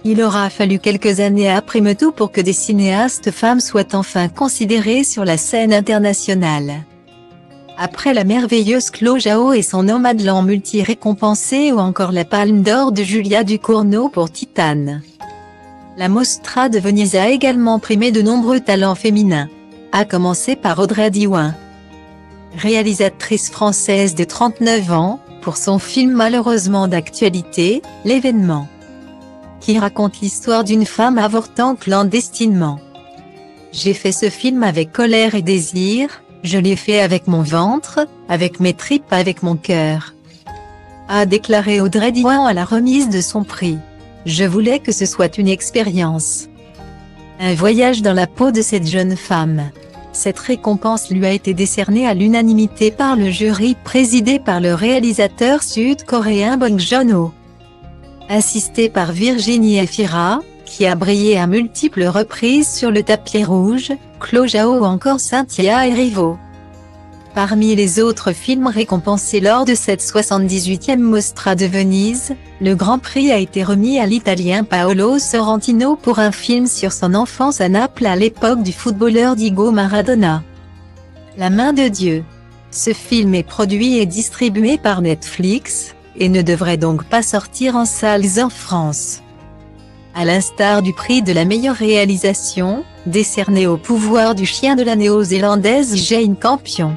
Il aura fallu quelques années après MeToo pour que des cinéastes femmes soient enfin considérées sur la scène internationale. Après la merveilleuse Chloé Zhao et son Nomadland multi-récompensé ou encore la Palme d'Or de Julia Ducournau pour Titane. La Mostra de Venise a également primé de nombreux talents féminins, à commencer par Audrey Diwan. Réalisatrice française de 39 ans, pour son film malheureusement d'actualité, L'événement, qui raconte l'histoire d'une femme avortant clandestinement. J'ai fait ce film avec colère et désir, je l'ai fait avec mon ventre, avec mes tripes, avec mon cœur, a déclaré Audrey Diwan à la remise de son prix. Je voulais que ce soit une expérience. Un voyage dans la peau de cette jeune femme. Cette récompense lui a été décernée à l'unanimité par le jury présidé par le réalisateur sud-coréen Bong Joon-ho. Assisté par Virginie Efira, qui a brillé à multiples reprises sur le tapis rouge, Chloé Zhao ou encore Cynthia Erivo. Parmi les autres films récompensés lors de cette 78e Mostra de Venise, le Grand Prix a été remis à l'Italien Paolo Sorrentino pour un film sur son enfance à Naples à l'époque du footballeur Diego Maradona. La main de Dieu. Ce film est produit et distribué par Netflix, et ne devrait donc pas sortir en salles en France. À l'instar du prix de la meilleure réalisation, décerné au pouvoir du chien de la néo-zélandaise Jane Campion,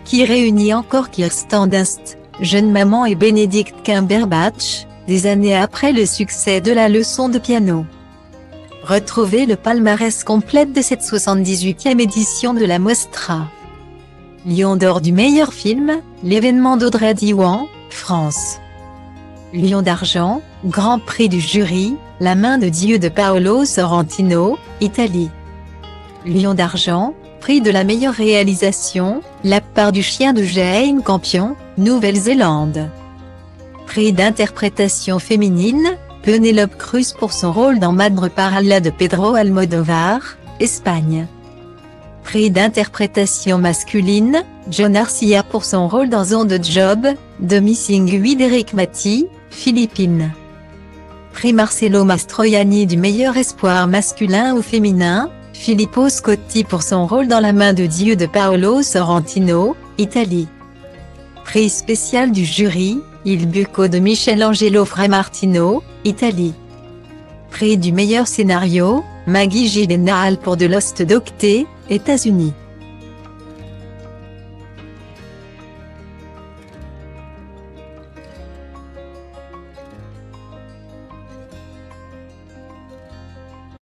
qui réunit encore Kirsten Dunst, jeune maman, et Benedict Cumberbatch, des années après le succès de La leçon de piano. Retrouvez le palmarès complet de cette 78e édition de la Mostra. Lion d'or du meilleur film, L'événement d'Audrey Diwan, France. Lion d'argent, Grand Prix du jury, La main de Dieu de Paolo Sorrentino, Italie. Lion d'argent, Prix de la meilleure réalisation, La part du chien de Jane Campion, Nouvelle-Zélande. Prix d'interprétation féminine, Penélope Cruz pour son rôle dans Madre Paralla de Pedro Almodóvar, Espagne. Prix d'interprétation masculine, John Arcia pour son rôle dans On the Job, de Missing 8 d'Eric Mati, Philippines. Prix Marcello Mastroianni du meilleur espoir masculin ou féminin, Filippo Scotti pour son rôle dans La main de Dieu de Paolo Sorrentino, Italie. Prix spécial du jury, Il Bucco de Michelangelo Framartino, Italie. Prix du meilleur scénario, Maggie Gyllenhaal pour The Lost Doctor, États-Unis.